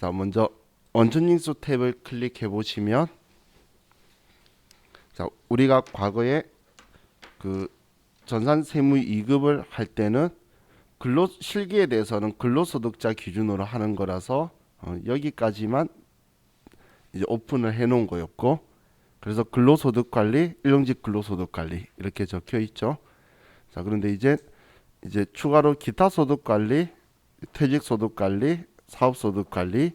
자, 먼저 원천징수 탭을 클릭해 보시면, 자, 우리가 과거에 그 전산 세무 2급을 할 때는 실기에 대해서는 근로소득자 기준으로 하는 거라서 여기까지만 이제 오픈을 해 놓은 거였고, 그래서 근로소득 관리, 일용직 근로소득 관리 이렇게 적혀 있죠. 자, 그런데 이제 추가로 기타 소득 관리, 퇴직 소득 관리, 사업 소득 관리,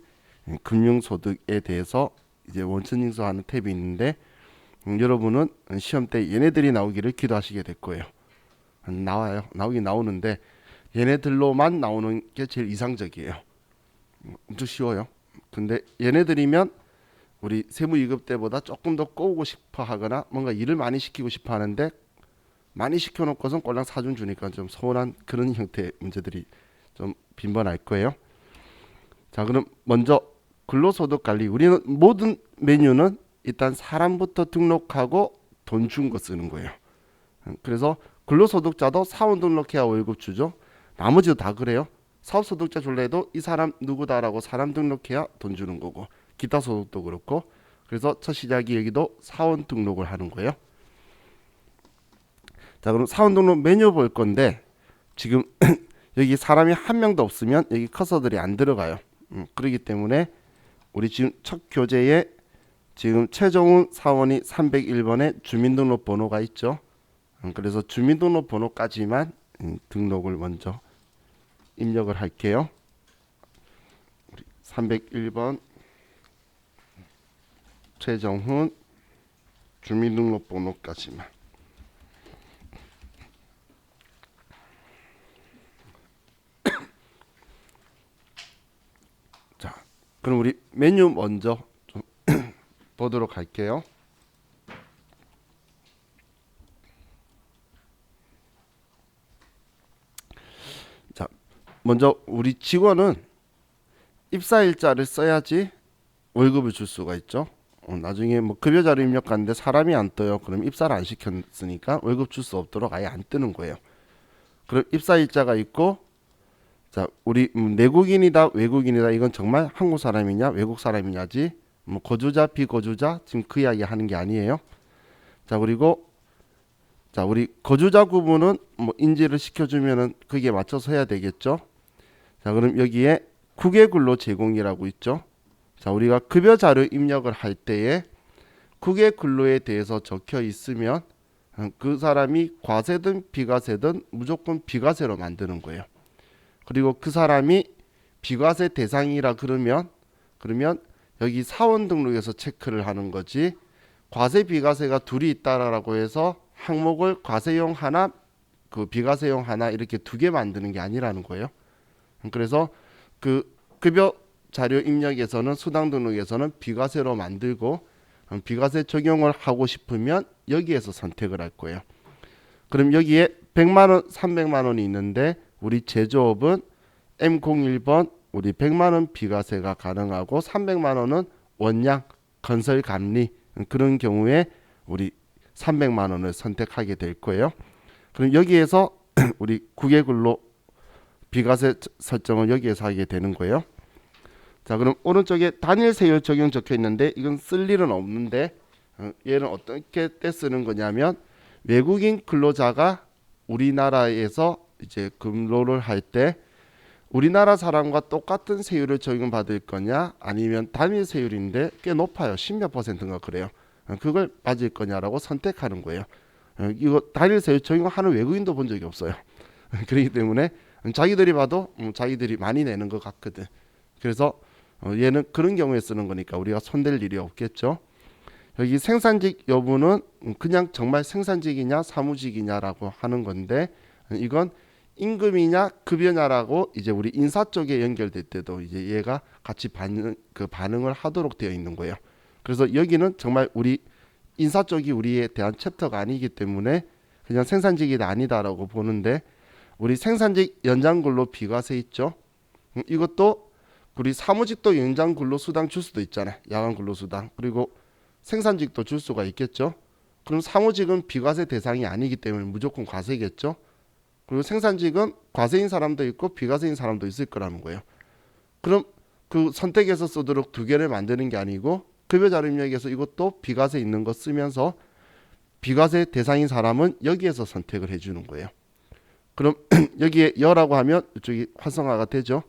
금융 소득에 대해서 이제 원천 징수하는 탭이 있는데, 여러분은 시험 때 얘네들이 나오기를 기도하시게 될 거예요. 나오긴 나오는데 얘네들로만 나오는 게 제일 이상적이에요. 엄청 쉬워요. 근데 얘네들이면 우리 세무 2급 때보다 조금 더 꼬우고 싶어 하거나 뭔가 일을 많이 시키고 싶어 하는데, 많이 시켜놓고선 꼴랑 사준 주니까 좀 서운한 그런 형태의 문제들이 좀 빈번할 거예요. 자, 그럼 먼저 근로소득 관리. 우리는 모든 메뉴는 일단 사람부터 등록하고 돈 준 거 쓰는 거예요. 그래서 근로소득자도 사원 등록해야 월급 주죠. 나머지도 다 그래요. 사업소득자 줄래도 이 사람 누구다라고 사람 등록해야 돈 주는 거고, 기타 소득도 그렇고. 그래서 첫 시작이 여기도 사원 등록을 하는 거예요. 자, 그럼 사원 등록 메뉴 볼 건데, 지금 여기 사람이 한 명도 없으면 여기 커서들이 안 들어가요. 그렇기 때문에 우리 지금 첫 교재에 지금 최종훈 사원이 301번에 주민등록번호가 있죠. 그래서 주민등록번호까지만 등록을 먼저 입력을 할게요. 301번 최정훈 주민등록번호까지만. 자, 그럼 우리 메뉴 먼저 좀 보도록 할게요. 자, 먼저 우리 직원은 입사일자를 써야지 월급을 줄 수가 있죠. 나중에 뭐 급여자료 입력하는데 사람이 안 떠요. 그럼 입사를 안 시켰으니까 월급 줄 수 없도록 아예 안 뜨는 거예요. 그럼 입사일자가 있고, 자, 우리 내국인이다 외국인이다 이건 정말 한국 사람이냐 외국 사람이냐지, 뭐 거주자 비거주자 지금 그 이야기 하는 게 아니에요. 자, 그리고 자, 우리 거주자 구분은 뭐 인지를 시켜주면은 그게 맞춰서 해야 되겠죠. 자, 그럼 여기에 국외근로 제공이라고 있죠. 자, 우리가 급여 자료 입력을 할 때에 국외근로에 대해서 적혀 있으면 그 사람이 과세든 비과세든 무조건 비과세로 만드는 거예요. 그리고 그 사람이 비과세 대상이라 그러면 여기 사원 등록에서 체크를 하는 거지, 과세 비과세가 둘이 있다라고 해서 항목을 과세용 하나 그 비과세용 하나 이렇게 두 개 만드는 게 아니라는 거예요. 그래서 그 급여 자료 입력에서는 수당 등록에서는 비과세로 만들고, 비과세 적용을 하고 싶으면 여기에서 선택을 할 거예요. 그럼 여기에 100만 원, 300만 원이 있는데 우리 제조업은 M01번 우리 100만 원 비과세가 가능하고 300만 원은 원양 건설 감리, 그런 경우에 우리 300만 원을 선택하게 될 거예요. 그럼 여기에서 우리 국외근로 비과세 설정을 여기에서 하게 되는 거예요. 자, 그럼 오른쪽에 단일 세율 적용 적혀 있는데 이건 쓸 일은 없는데, 얘는 어떻게 때 쓰는 거냐면, 외국인 근로자가 우리나라에서 이제 근로를 할 때 우리나라 사람과 똑같은 세율을 적용받을 거냐, 아니면 단일 세율인데 꽤 높아요. 10몇 %인가 그래요. 그걸 맞을 거냐라고 선택하는 거예요. 이거 단일 세율 적용하는 외국인도 본 적이 없어요. 그렇기 때문에 자기들이 봐도 자기들이 많이 내는 것 같거든. 그래서 얘는 그런 경우에 쓰는 거니까 우리가 손댈 일이 없겠죠. 여기 생산직 여부는 그냥 정말 생산직이냐 사무직이냐라고 하는 건데, 이건 임금이냐 급여냐라고 이제 우리 인사 쪽에 연결될 때도 이제 얘가 같이 반응을 하도록 되어 있는 거예요. 그래서 여기는 정말 우리 인사 쪽이 우리에 대한 챕터가 아니기 때문에 그냥 생산직이 아니다라고 보는데, 우리 생산직 연장근로 비과세 있죠. 이것도 우리 사무직도 연장근로수당 줄 수도 있잖아요. 야간근로수당. 그리고 생산직도 줄 수가 있겠죠. 그럼 사무직은 비과세 대상이 아니기 때문에 무조건 과세겠죠. 그리고 생산직은 과세인 사람도 있고 비과세인 사람도 있을 거라는 거예요. 그럼 그 선택해서 쓰도록 두 개를 만드는 게 아니고 급여자료 입력에서 이것도 비과세 있는 거 쓰면서 비과세 대상인 사람은 여기에서 선택을 해주는 거예요. 그럼 여기에 여라고 하면 이쪽이 활성화가 되죠.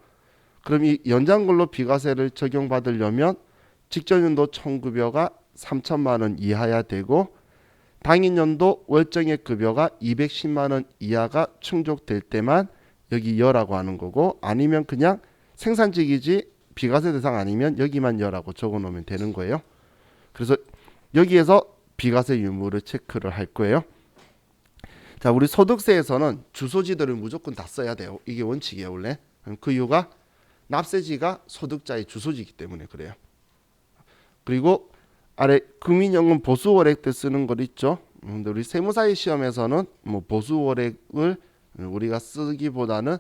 그럼 이 연장근로 비과세를 적용받으려면 직전연도 총급여가 3천만 원 이하야 되고 당인연도 월정액 급여가 210만 원 이하가 충족될 때만 여기 여라고 하는 거고, 아니면 그냥 생산직이지 비과세 대상 아니면 여기만 여라고 적어 놓으면 되는 거예요. 그래서 여기에서 비과세 유무를 체크를 할 거예요. 자, 우리 소득세에서는 주소지들을 무조건 다 써야 돼요. 이게 원칙이에요, 원래. 그 이유가 납세지가 소득자의 주소지이기 때문에 그래요. 그리고 아래 국민연금 보수월액 때 쓰는 것 있죠. 근데 우리 세무사의 시험에서는 뭐 보수월액을 우리가 쓰기보다는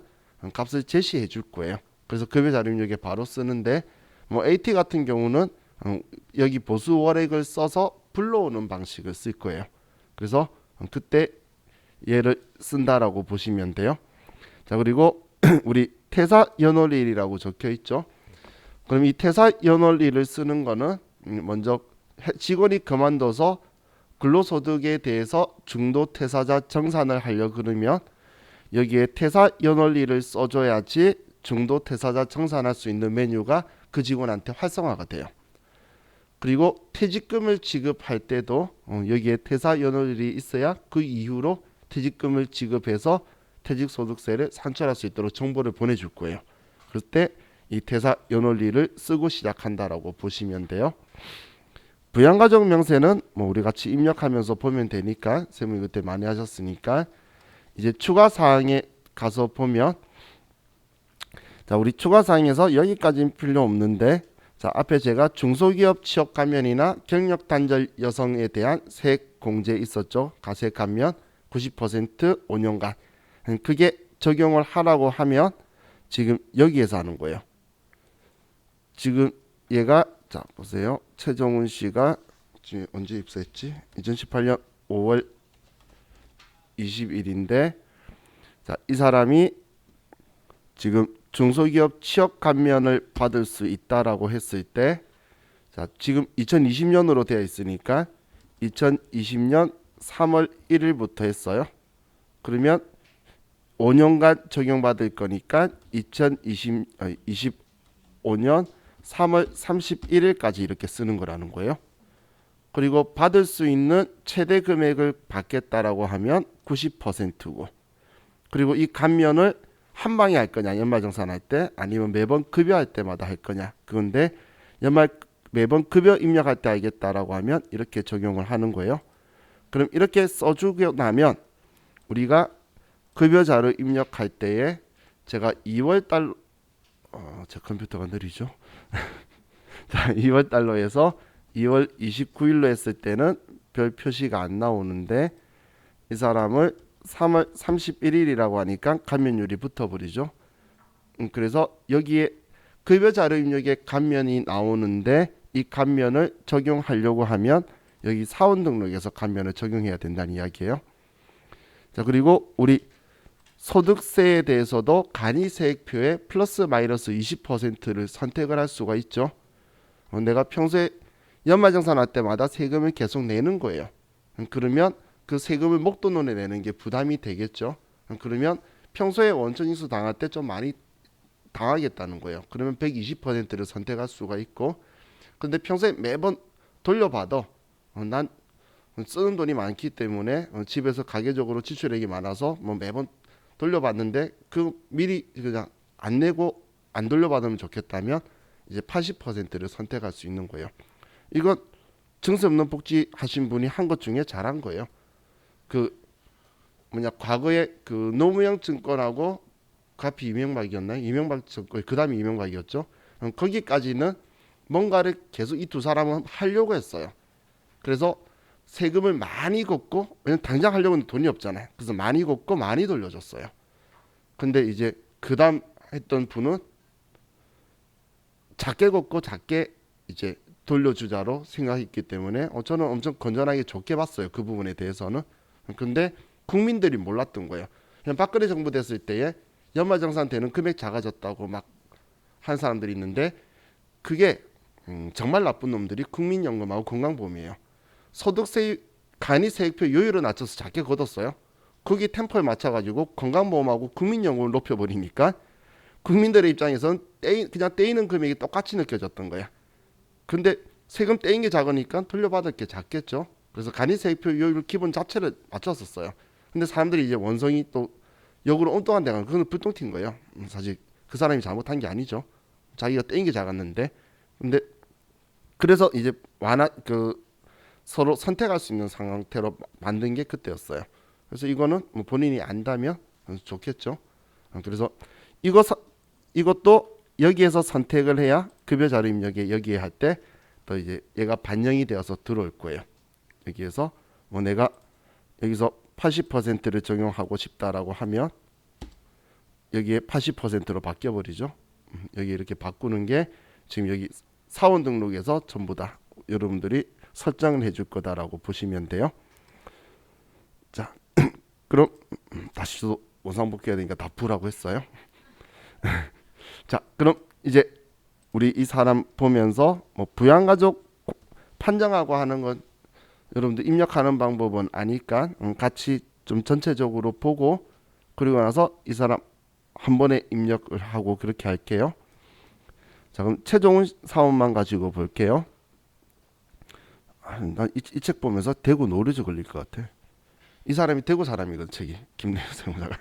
값을 제시해 줄 거예요. 그래서 급여자료입력에 바로 쓰는데, 뭐 AT 같은 경우는 여기 보수월액을 써서 불러오는 방식을 쓸 거예요. 그래서 그때 얘를 쓴다라고 보시면 돼요. 자, 그리고 우리 퇴사연월일이라고 적혀 있죠. 그럼 이 퇴사연월일을 쓰는 거는 먼저 직원이 그만둬서 근로소득에 대해서 중도 퇴사자 정산을 하려 그러면 여기에 퇴사연월일을 써줘야지 중도 퇴사자 정산할 수 있는 메뉴가 그 직원한테 활성화가 돼요. 그리고 퇴직금을 지급할 때도 여기에 퇴사연월일이 있어야 그 이후로 퇴직금을 지급해서 퇴직소득세를 산출할 수 있도록 정보를 보내줄 거예요. 그럴 때 이 퇴사연월일을 쓰고 시작한다라고 보시면 돼요. 부양가족 명세는 뭐 우리 같이 입력하면서 보면 되니까, 세무이 그때 많이 하셨으니까 이제 추가 사항에 가서 보면, 자, 우리 추가 사항에서 여기까지는 필요 없는데, 자, 앞에 제가 중소기업 취업 감면이나 경력 단절 여성에 대한 세액 공제 있었죠. 가세 감면 90% 5년간. 그게 적용을 하라고 하면 지금 여기에서 하는 거예요. 지금 얘가, 자 보세요. 최정훈 씨가 지금 언제 입사했지? 2018년 5월 20일인데, 자, 이 사람이 지금 중소기업 취업 감면을 받을 수 있다라고 했을 때, 자, 지금 2020년으로 되어 있으니까 2020년 3월 1일부터 했어요. 그러면 5년간 적용받을 거니까 2025년 3월 31일까지 이렇게 쓰는 거라는 거예요. 그리고 받을 수 있는 최대 금액을 받겠다라고 하면 90%고, 그리고 이 감면을 한 방에 할 거냐, 연말정산할 때, 아니면 매번 급여할 때마다 할 거냐. 그런데 매번 급여 입력할 때 알겠다라고 하면 이렇게 적용을 하는 거예요. 그럼 이렇게 써주고 나면 우리가 급여자료 입력할 때에, 제가 2월달 제 컴퓨터가 느리죠. 자, 2월달로 해서 2월 29일로 했을 때는 별 표시가 안 나오는데, 이 사람을 3월 31일이라고 하니까 감면율이 붙어버리죠. 그래서 여기에 급여자료 입력에 감면이 나오는데, 이 감면을 적용하려고 하면 여기 사원 등록에서 감면을 적용해야 된다는 이야기예요. 자, 그리고 우리 소득세에 대해서도 간이세액표에 플러스 마이너스 20%를 선택을 할 수가 있죠. 내가 평소에 연말정산할 때마다 세금을 계속 내는 거예요. 그러면 그 세금을 목돈으로 내는 게 부담이 되겠죠. 그러면 평소에 원천징수 당할 때 좀 많이 당하겠다는 거예요. 그러면 120%를 선택할 수가 있고, 근데 평소에 매번 돌려받아 난 쓰는 돈이 많기 때문에 집에서 가계적으로 지출액이 많아서 뭐 매번 돌려받는데 그 미리 그냥 안 내고 안 돌려받으면 좋겠다면 이제 80%를 선택할 수 있는 거예요. 이건 증세 없는 복지 하신 분이 한 것 중에 잘한 거예요. 그 과거에 그 노무현 증권하고 카피 이명박이었나요? 이명박 증권, 그 다음에 이명박이었죠. 거기까지는 뭔가를 계속 이 두 사람은 하려고 했어요. 그래서 세금을 많이 걷고, 왜냐면 당장 하려고 하는 돈이 없잖아요. 그래서 많이 걷고 많이 돌려줬어요. 근데 이제 그 다음 했던 분은 작게 걷고 작게 이제 돌려주자로 생각했기 때문에 저는 엄청 건전하게 좋게 봤어요. 그 부분에 대해서는. 근데 국민들이 몰랐던 거예요. 그냥 박근혜 정부 됐을 때에 연말정산 되는 금액 작아졌다고 막 한 사람들이 있는데, 그게 정말 나쁜 놈들이 국민연금하고 건강보험이에요. 소득세 간이세액표 요율을 낮춰서 작게 걷었어요. 거기 템포에 맞춰가지고 건강보험하고 국민연금을 높여버리니까 국민들의 입장에서는 그냥 떼이는 금액이 똑같이 느껴졌던 거야. 근데 세금 떼인 게 작으니까 돌려받을 게 작겠죠. 그래서 간이세액표 요율 기본 자체를 맞췄었어요. 근데 사람들이 이제 원성이 또 역으로 엉뚱한 데가 그건 불똥 튄 거예요. 사실 그 사람이 잘못한 게 아니죠. 자기가 떼인 게 작았는데. 근데 그래서 이제 서로 선택할 수 있는 상태로 만든 게 그때였어요. 그래서 이거는 뭐 본인이 안다면 좋겠죠. 그래서 이것도 여기에서 선택을 해야 급여 자료 입력에 여기에 할 때 또 이제 얘가 반영이 되어서 들어올 거예요. 여기에서 뭐 내가 여기서 80%를 적용하고 싶다라고 하면 여기에 80%로 바뀌어 버리죠. 여기 이렇게 바꾸는 게 지금 여기 사원 등록에서 전부 다 여러분들이 설정을 해줄 거다라고 보시면 돼요. 자, 그럼 다시 또 원상복귀해야 되니까 다 부라고 했어요. 자, 그럼 이제 우리 이 사람 보면서 뭐 부양가족 판정하고 하는 건 여러분들 입력하는 방법은 아니까 같이 좀 전체적으로 보고 그리고 나서 이 사람 한 번에 입력을 하고 그렇게 할게요. 자, 그럼 최종훈 사원만 가지고 볼게요. 난 이 책 보면서 대구 노르즈 걸릴 것 같아. 이 사람이 대구 사람이거든, 책이. 김래우 세무사가.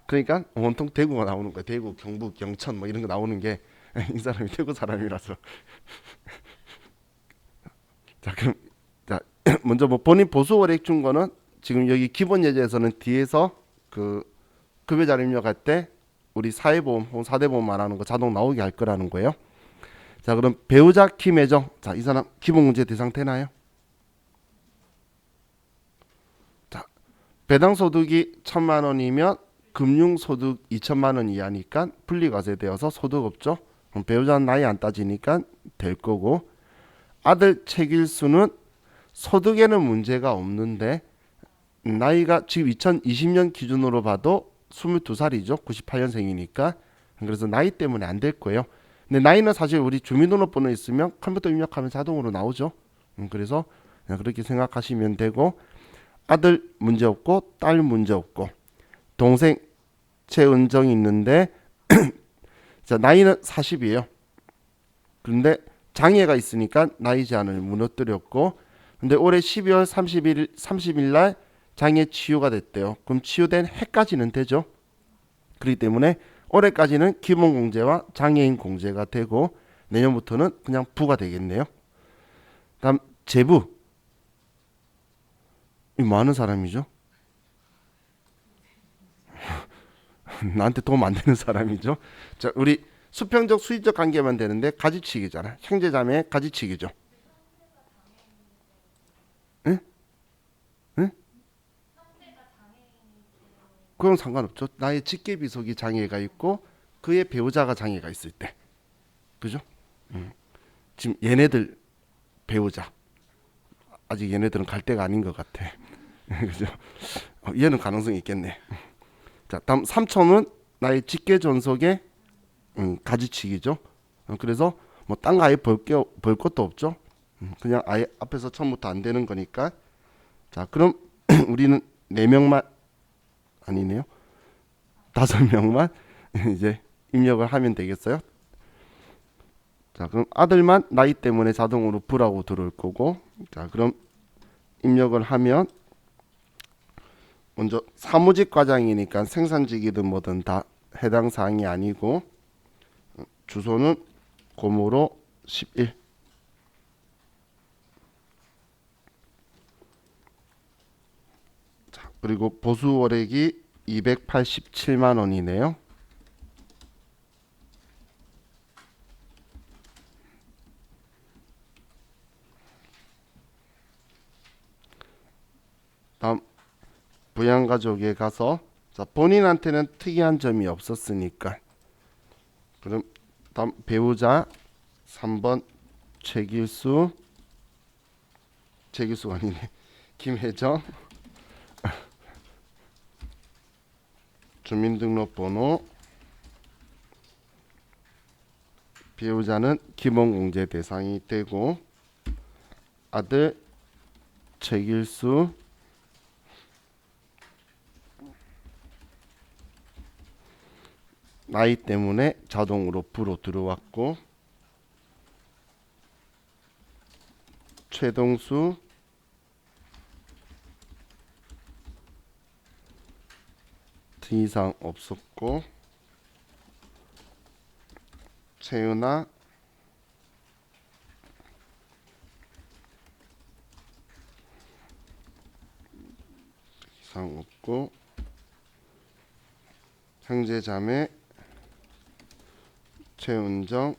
그러니까 온통 대구가 나오는 거야. 대구, 경북, 영천 뭐 이런 거 나오는 게 이 사람이 대구 사람이라서. 자, 그럼 자, 먼저 뭐 본인 보수 월액 준 거는 지금 여기 기본 예제에서는 뒤에서 그 급여자료 입력할 때 우리 사회보험 혹은 사대보험 말하는 거 자동 나오게 할 거라는 거예요. 자, 그럼 배우자 키매정. 자, 이 사람 기본 문제 대상 되나요? 자, 배당 소득이 1,000만 원이면 금융 소득 2천만 원 이하니까 분리과세되어서 소득 없죠. 그럼 배우자는 나이 안 따지니까 될 거고 아들 책일수는 소득에는 문제가 없는데 나이가 지금 2020년 기준으로 봐도 22살이죠. 98년생이니까. 그래서 나이 때문에 안 될 거예요. 근데 나이는 사실 우리 주민등록번호 있으면 컴퓨터 입력하면 자동으로 나오죠. 그래서 그냥 그렇게 생각하시면 되고 아들 문제 없고 딸 문제 없고 동생 최은정이 있는데 자, 나이는 40이에요. 그런데 장애가 있으니까 나이 제한을 무너뜨렸고 근데 올해 12월 30일 날 장애 치유가 됐대요. 그럼 치유된 해까지는 되죠. 그렇기 때문에 올해까지는 기본 공제와 장애인 공제가 되고 내년부터는 그냥 부가 되겠네요. 다음 제부. 이 뭐 하는 사람이죠? 나한테 도움 안 되는 사람이죠. 자, 우리 수평적 수의적 관계만 되는데 가지치기잖아. 형제자매 가지치기죠. 응? 응? 그건 상관없죠. 나의 직계비속이 장애가 있고 그의 배우자가 장애가 있을 때. 그죠? 지금 얘네들 배우자. 아직 얘네들은 갈 때가 아닌 것 같아. 그죠? 얘는 가능성이 있겠네. 자, 다음 3촌은 나의 직계 존속의 가지치기죠. 그래서 뭐 딴 거 아예 벌 것도 없죠. 그냥 아예 앞에서 처음부터 안 되는 거니까. 자, 그럼 우리는 4명만 아니네요. 5명만 이제 입력을 하면 되겠어요. 자, 그럼 아들만 나이 때문에 자동으로 부라고 들어올 거고. 자, 그럼 입력을 하면 먼저 사무직 과장이니까 생산직이든 뭐든 다 해당 사항이 아니고 주소는 고모로 11. 자, 그리고 보수 월액이 287만 원이네요. 다음 부양가족에 가서 자, 본인한테는 특이한 점이 없었으니까 그럼 다음 배우자 3번 최길수가 아니네. 김혜정 주민등록번호 배우자는 기본공제 대상이 되고 아들 최길수 나이 때문에 자동으로 부로 들어왔고 최동수 더 이상 없었고 최은아 이상 없고 형제자매 최은정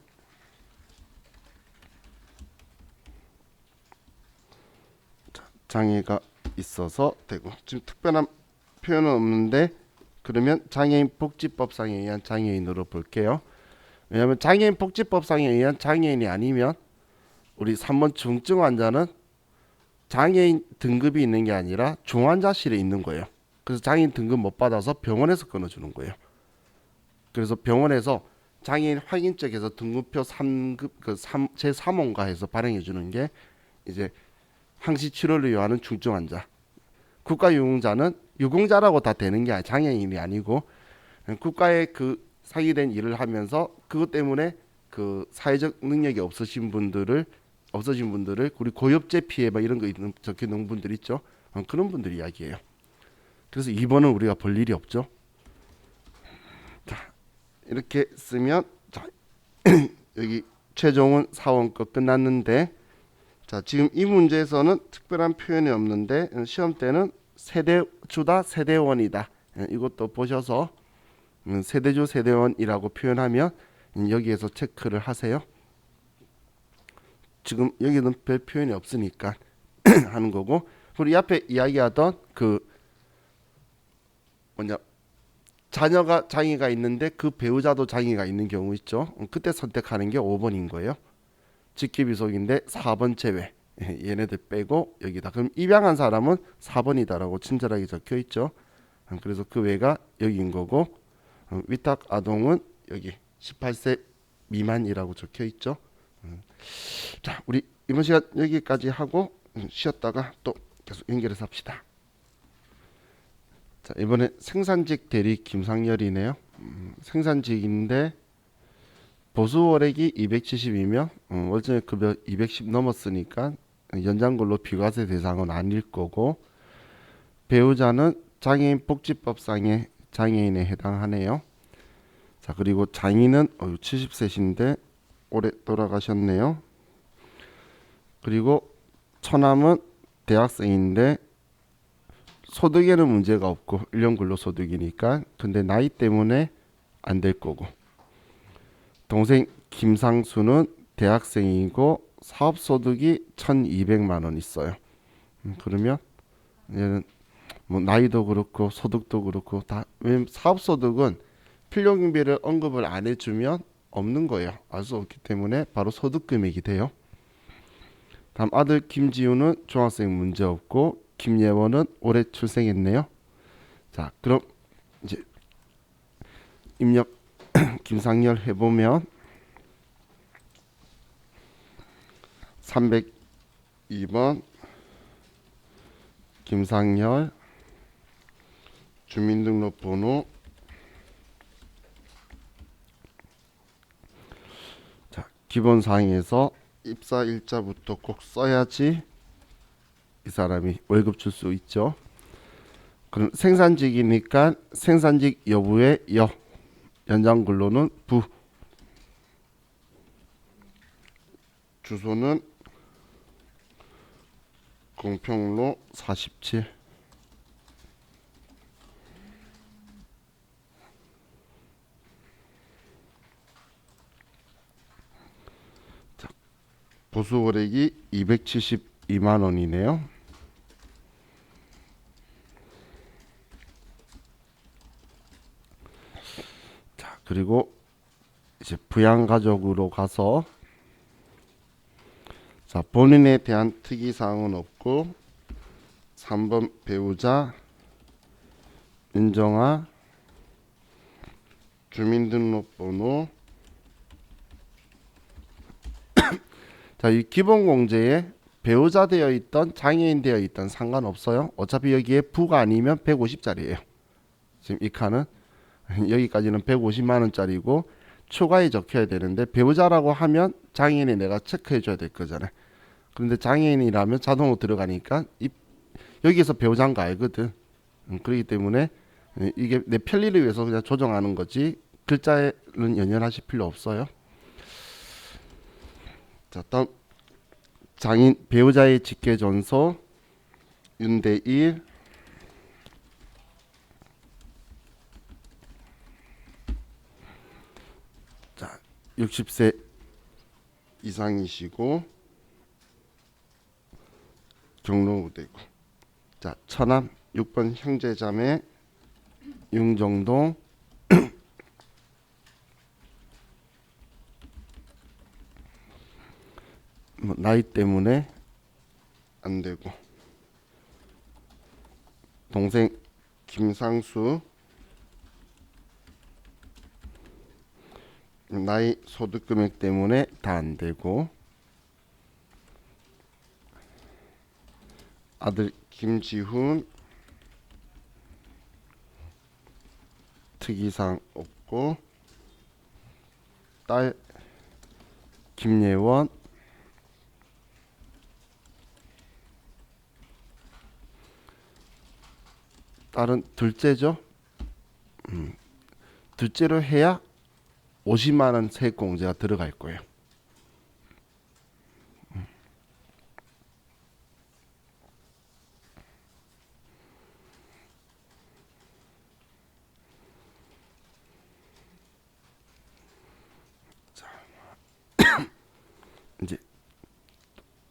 장애가 있어서 되고 지금 특별한 표현은 없는데 그러면 장애인 복지법상에 의한 장애인으로 볼게요. 왜냐하면 장애인 복지법상에 의한 장애인이 아니면 우리 3번 중증 환자는 장애인 등급이 있는 게 아니라 중환자실에 있는 거예요. 그래서 장애인 등급 못 받아서 병원에서 끊어주는 거예요. 그래서 병원에서 장애인 확인증에서 등급표 3급 제3호인가해서 발행해 주는 게 이제 항시 치료를 요하는 중증 환자. 국가유공자는 유공자라고 다 되는 게 아니라 장애인이 아니고 국가에 그 상의된 일을 하면서 그것 때문에 그 사회적 능력이 없으신 분들을 우리 고엽제 피해 막 이런 거 있는 적혀 놓은 분들 있죠. 그런 분들 이야기예요. 그래서 2번은 우리가 볼 일이 없죠. 자, 이렇게 쓰면 자, 여기 최종은 사원 거 끝났는데 자, 지금 이 문제에서는 특별한 표현이 없는데 시험 때는 세대주다 세대원이다. 이것도 보셔서 세대주 세대원이라고 표현하면 여기에서 체크를 하세요. 지금 여기는 별 표현이 없으니까 하는 거고 우리 앞에 이야기하던 그 뭐냐 자녀가 장애가 있는데 그 배우자도 장애가 있는 경우 있죠. 그때 선택하는 게 5번인 거예요. 직계비속인데 4번 제외. 얘네들 빼고 여기다. 그럼 입양한 사람은 4번이다라고 친절하게 적혀 있죠. 그래서 그 외가 여기인 거고 위탁 아동은 여기 18세 미만이라고 적혀 있죠. 자, 우리 이번 시간 여기까지 하고 쉬었다가 또 계속 연결해서 합시다. 자, 이번에 생산직 대리 김상열이네요. 생산직인데 보수월액이 270이면 월정액 급여 210 넘었으니까 연장근로 비과세 대상은 아닐 거고 배우자는 장애인 복지법상의 장애인에 해당하네요. 자, 그리고 장인은 70세신데 올해 돌아가셨네요. 그리고 처남은 대학생인데 소득에는 문제가 없고 1년 근로소득이니까 근데 나이 때문에 안 될 거고 동생 김상수는 대학생이고 사업소득이 1200만 원 있어요. 그러면 얘는 뭐 나이도 그렇고 소득도 그렇고 다 왜냐면 사업소득은 필요경비를 언급을 안 해주면 없는 거예요. 알 수 없기 때문에 바로 소득금액이 돼요. 다음 아들 김지우는 중학생 문제 없고 김예원은 올해 출생했네요. 자, 그럼 이제 입력 김상열 해보면 302번 김상열 주민등록번호 자, 기본사항에서 입사일자부터 꼭 써야지 이 사람이 월급 줄 수 있죠. 그럼 생산직이니까 생산직 여부의 여 연장근로는 부 주소는 공평로 47 자, 보수월액이 272만 원이네요. 자, 그리고 이제 부양가족으로 가서 자, 본인에 대한 특이사항은 없고 3번 배우자 윤정아 주민등록번호 자, 이 기본 공제에 배우자 되어 있던 장애인 되어 있던 상관없어요. 어차피 여기에 부가 아니면 150짜리예요. 지금 이 칸은 여기까지는 150만 원짜리고 추가에 적혀야 되는데 배우자라고 하면 장애인이 내가 체크해 줘야 될 거잖아요. 그런데 장애인이라면 자동으로 들어가니까 여기서 배우자인 거 알거든. 그렇기 때문에 이게 내 편리를 위해서 그냥 조정하는 거지 글자는 연연하실 필요 없어요. 자, 다음 장인 배우자의 직계전소 윤대일. 자, 60세 이상이시고 경로우대고. 자, 처남 6번 형제자매 융정동. 뭐 나이 때문에 안 되고. 동생 김상수 나이 소득 금액 때문에 다 안 되고. 아들 김지훈 특이사항 없고. 딸 김예원 딸은 둘째죠. 둘째로 해야 50만 원 세액공제가 들어갈 거예요. 이제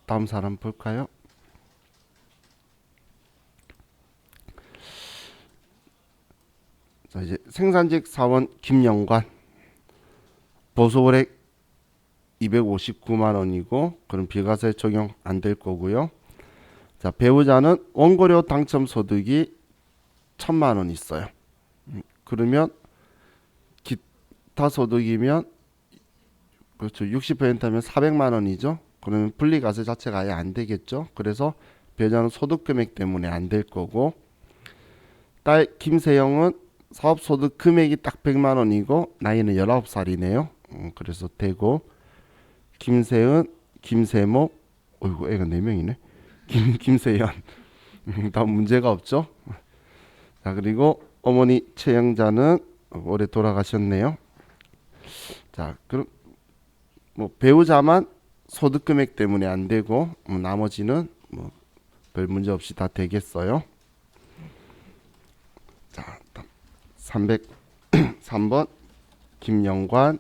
다음 사람 볼까요? 자, 이제 생산직 사원 김영관 보수월액 259만 원이고 그럼 비과세 적용 안 될 거고요. 자, 배우자는 원고료 당첨 소득이 1,000만 원 있어요. 그러면 기타 소득이면 그렇죠. 60%면 400만 원이죠. 그러면 분리과세 자체가 아예 안 되겠죠. 그래서 배우자는 소득 금액 때문에 안 될 거고, 딸 김세영은 사업 소득 금액이 딱 100만 원이고 나이는 19살이네요. 그래서 되고, 김세은, 김세목, 어이구 애가 4명이네. 김세연. 다 문제가 없죠. 자, 그리고 어머니 최영자는 올해 돌아가셨네요. 자, 그럼 뭐 배우자만 소득 금액 때문에 안 되고 나머지는 뭐 별 문제 없이 다 되겠어요. 자, 303번 김영관.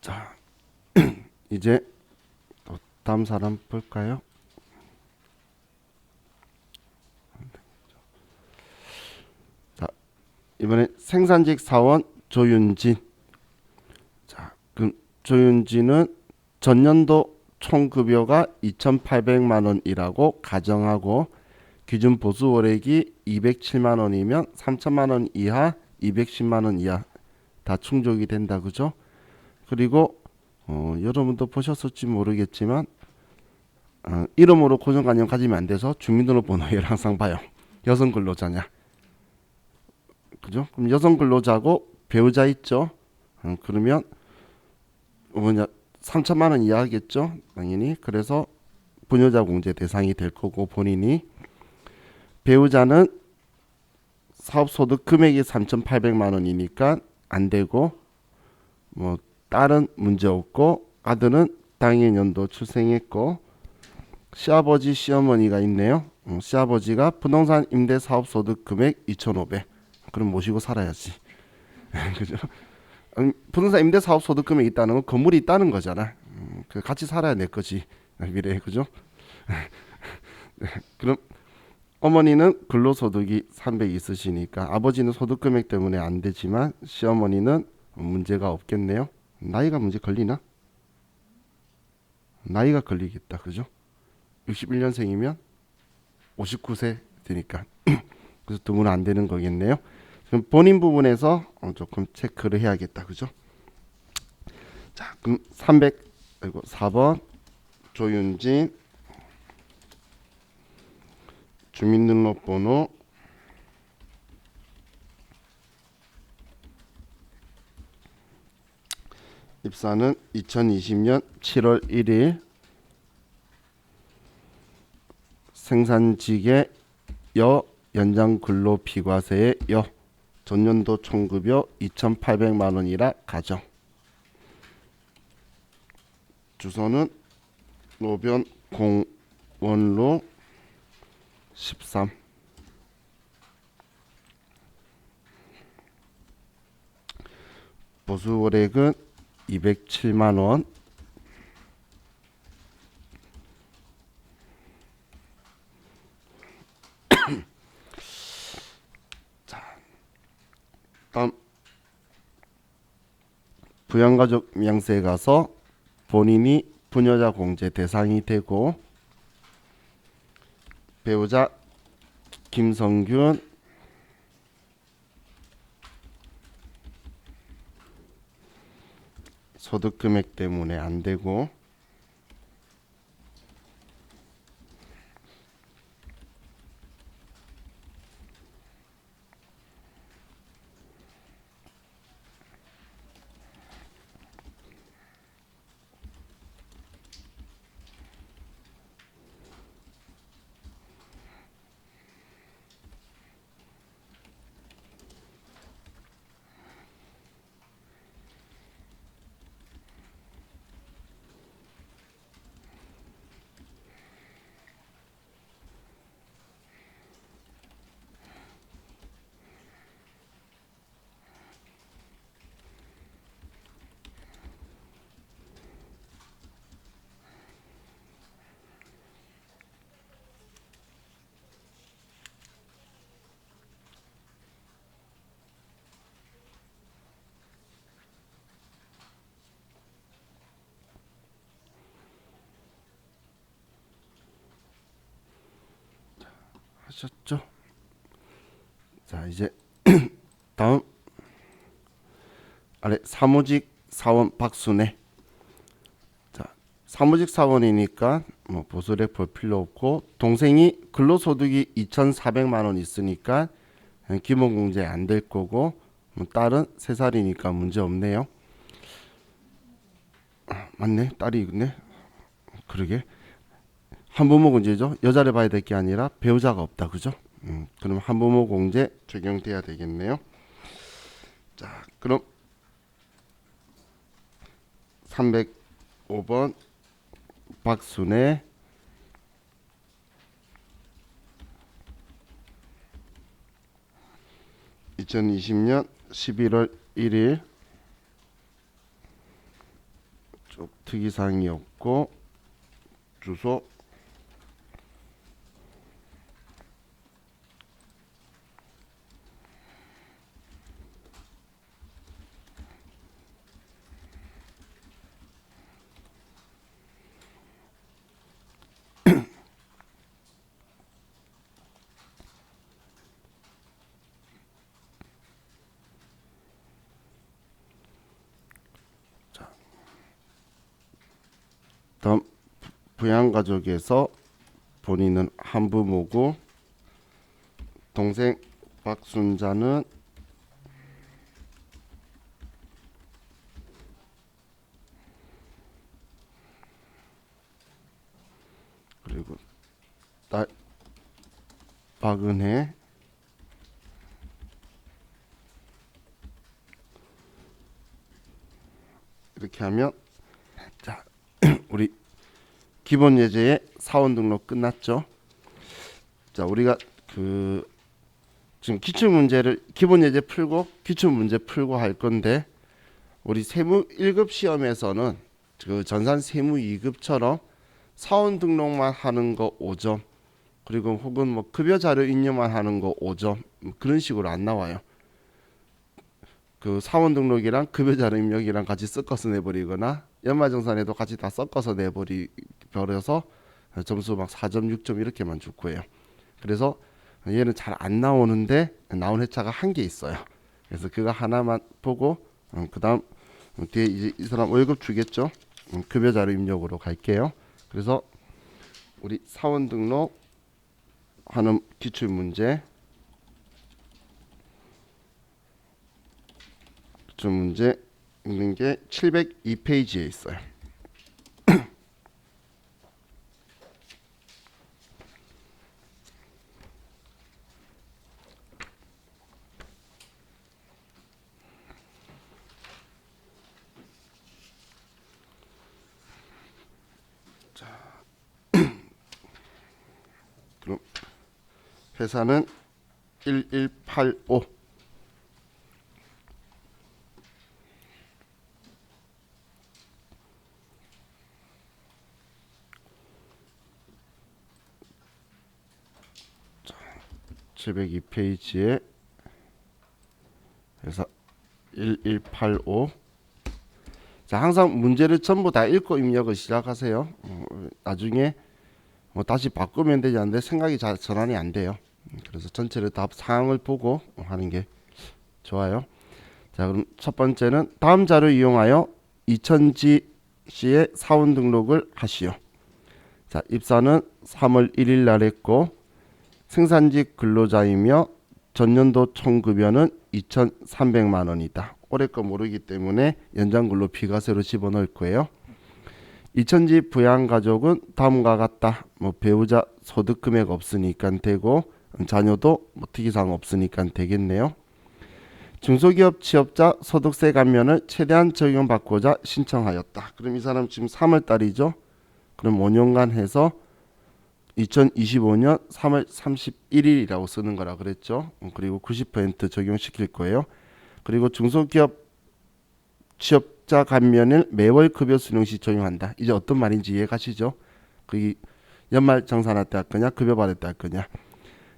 자, 이제 또 다음 사람 볼까요? 자, 이번에 생산직 사원 조윤진. 자, 그럼 조윤진은 전년도 총급여가 2,800만 원이라고 가정하고 기준 보수 월액이 207만 원이면 3천만 원 이하, 210만 원 이하 다 충족이 된다, 그죠? 그리고 여러분도 보셨을지 모르겠지만 이름으로 고정관념 가지면 안 돼서 주민등록번호를 항상 봐요. 여성 근로자냐, 그죠? 그럼 여성 근로자고 배우자 있죠? 그러면 뭐냐 3천만 원 이하겠죠, 당연히. 그래서 부녀자 공제 대상이 될 거고 본인이 배우자는 사업소득 금액이 3,800만 원이니까 안 되고 뭐 딸은 문제 없고 아들은 당해 연도 출생했고 시아버지 시어머니가 있네요. 시아버지가 부동산 임대 사업 소득 금액 2,500. 그럼 모시고 살아야지. 그죠? 부동산 임대 사업 소득 금액이 있다는 건 건물이 있다는 거잖아. 같이 살아야 내 거지. 미래에, 그죠? 그럼 어머니는 근로소득이 300 있으시니까 아버지는 소득 금액 때문에 안 되지만 시어머니는 문제가 없겠네요. 나이가 문제 걸리나? 나이가 걸리겠다, 그죠? 61년생이면 59세 되니까 그래서 두 분은 안 되는 거겠네요. 그럼 본인 부분에서 조금 체크를 해야겠다, 그죠? 자, 그럼 4번 조윤진 주민등록번호 입사는 2020년 7월 1일 생산직의 여 연장 근로 비과세의 여 전년도 총급여 2,800만 원이라 가정. 주소는 노변 공원로 13. 보수월액은 207만 원. 다음 부양가족 명세에 가서 본인이 부녀자 공제 대상이 되고 배우자 김성균 소득 금액 때문에 안 되고 하셨죠? 자, 이제 다음 아래 사무직 사원 박순애. 자, 사무직 사원이니까 뭐 보수액 볼 필요 없고 동생이 근로소득이 2,400만 원 있으니까 기본공제 안 될 거고 뭐 딸은 3살이니까 문제 없네요. 맞네, 딸이 있네. 그러게 한부모 공제죠. 여자를 봐야 될 게 아니라 배우자가 없다, 그죠? 그럼 한부모 공제 적용돼야 되겠네요. 자, 그럼 305번 박순애 2020년 11월 1일 특이사항이 없고 주소 다음 부양가족에서 본인은 한부모고 동생 박순자는 그리고 딸 박은혜 이렇게 하면 자 우리 기본 예제의 사원 등록 끝났죠. 자 우리가 지금 기출 문제를 기본 예제 풀고 기출 문제 풀고 할 건데 우리 세무 1급 시험에서는 그 전산 세무 2급처럼 사원 등록만 하는 거 5점 그리고 혹은 뭐 급여 자료 인용만 하는 거 5점 그런 식으로 안 나와요. 그 사원 등록이랑 급여 자료 입력이랑 같이 섞어서 내버리거나 연말정산에도 같이 다 섞어서 내버려서 점수 막 4점, 6점 이렇게만 줄 거예요. 그래서 얘는 잘 안 나오는데 나온 회차가 한 개 있어요. 그래서 그거 하나만 보고 그다음 뒤에 이제 이 사람 월급 주겠죠. 급여 자료 입력으로 갈게요. 그래서 우리 사원 등록 하는 기출 문제 읽는 게 702페이지에 있어요. 그럼 회사는 1185 702페이지에 회사 1185 자, 항상 문제를 전부 다 읽고 입력을 시작하세요. 나중에 뭐 다시 바꾸면 되지 않는데 생각이 잘 전환이 안 돼요. 그래서 전체를 다 상황을 보고 하는 게 좋아요. 자, 그럼 첫 번째는 다음 자료 이용하여 이천지 씨의 사원 등록을 하시오. 자, 입사는 3월 1일 날 했고 생산직 근로자이며 전년도 총급여는 2,300만 원이다. 올해 거 모르기 때문에 연장근로 비과세로 집어넣을 거예요. 이천지 부양가족은 다음과 같다. 뭐 배우자 소득 금액 없으니까 되고 자녀도 뭐 특이사항 없으니까 되겠네요. 중소기업 취업자 소득세 감면을 최대한 적용받고자 신청하였다. 그럼 이 사람 지금 3월 달이죠. 그럼 5년간 해서 2025년 3월 31일이라고 쓰는 거라 그랬죠. 그리고 90% 적용시킬 거예요. 그리고 중소기업 취업자 감면을 매월 급여 수령 시 적용한다. 이제 어떤 말인지 이해가시죠? 그 연말 정산할 때 할 거냐, 급여 받을 때 할 거냐.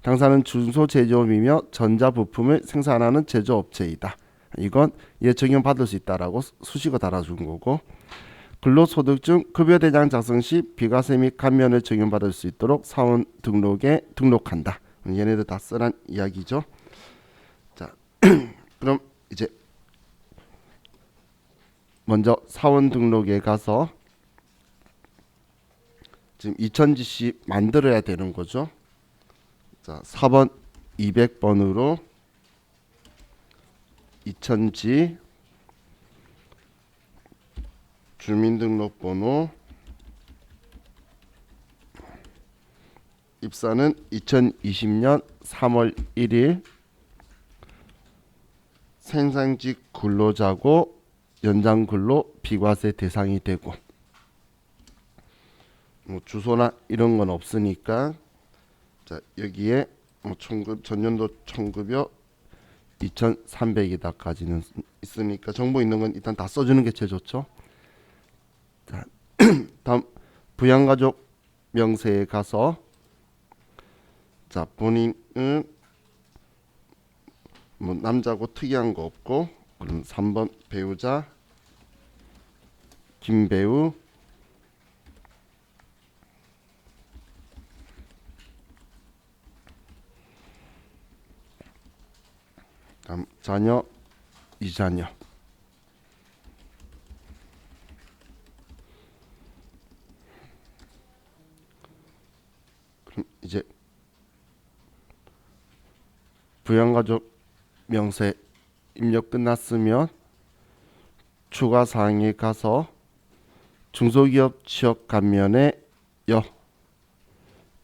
당사는 중소제조업이며 전자부품을 생산하는 제조업체이다. 이건 얘 적용받을 수 있다라고 수식어 달아준 거고 근로소득 중 급여대장 작성 시 비과세 및 감면을 적용받을 수 있도록 사원 등록에 등록한다. 얘네들 다 쓰란 이야기죠. 자, 그럼 이제 먼저 사원 등록에 가서 지금 이천지씨 만들어야 되는 거죠. 자, 4번 200번으로 이천지 주민등록번호 입사는 2020년 3월 1일 생산직 근로자고 연장근로 비과세 대상이 되고 뭐 주소나 이런 건 없으니까 자 여기에 뭐 전년도 총급여 2,300이다까지는 있으니까 정보 있는 건 일단 다 써주는 게 제일 좋죠. 자, 다음 부양가족 명세에 가서 자 본인은 뭐 남자고 특이한 거 없고 그럼 3번 배우자 김배우 다음 자녀 이자녀 그럼 이제 부양가족 명세 입력 끝났으면 추가 사항에 가서 중소기업 취업 감면의 여.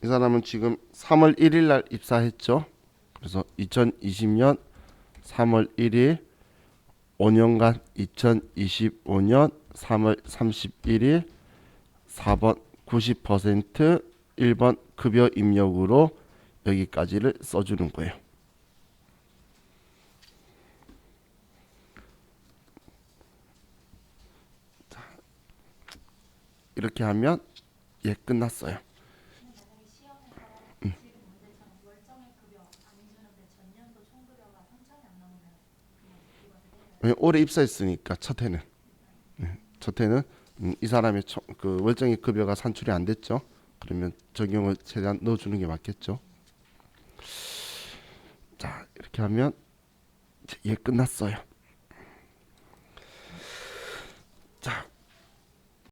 이 사람은 지금 3월 1일 날 입사했죠. 그래서 2020년 3월 1일 5년간 2025년 3월 31일 4번 90% 1번 급여 입력으로 여기까지를 써주는 거예요. 이렇게 하면 예 끝났어요. 만약에 시험에서 지금 문제처럼 월정액 급여 안 주는데 전년도 총급여가 3천이 안 넘으면 그냥 이거 그대로예요. 왜냐면 올해 입사했으니까 첫 해는 이 사람의 그 월정액 급여가 산출이 안 됐죠. 그러면 적용을 최대한 넣어주는 게 맞겠죠. 자 이렇게 하면 예 끝났어요.